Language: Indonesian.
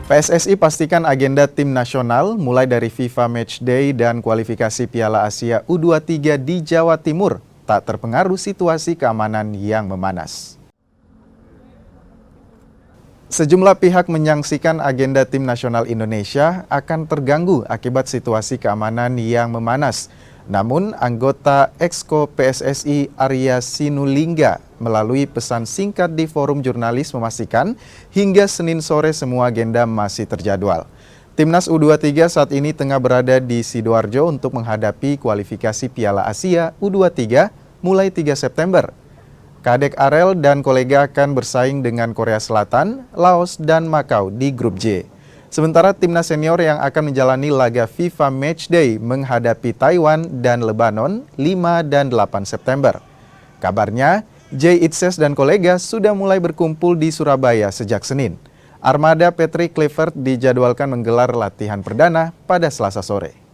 PSSI pastikan agenda tim nasional mulai dari FIFA Matchday dan kualifikasi Piala Asia U23 di Jawa Timur tak terpengaruh situasi keamanan yang memanas. Sejumlah pihak menyaksikan agenda tim nasional Indonesia akan terganggu akibat situasi keamanan yang memanas. Namun, anggota Exco PSSI Arya Sinulinga melalui pesan singkat di forum jurnalis memastikan hingga Senin sore semua agenda masih terjadwal. Timnas U23 saat ini tengah berada di Sidoarjo untuk menghadapi kualifikasi Piala Asia U23 mulai 3 September. Kadek Arel dan kolega akan bersaing dengan Korea Selatan, Laos, dan Makau di grup J. Sementara timnas senior yang akan menjalani laga FIFA Matchday menghadapi Taiwan dan Lebanon 5 dan 8 September. Kabarnya, Jay Itzes dan kolega sudah mulai berkumpul di Surabaya sejak Senin. Armada Patrick Kluivert dijadwalkan menggelar latihan perdana pada Selasa sore.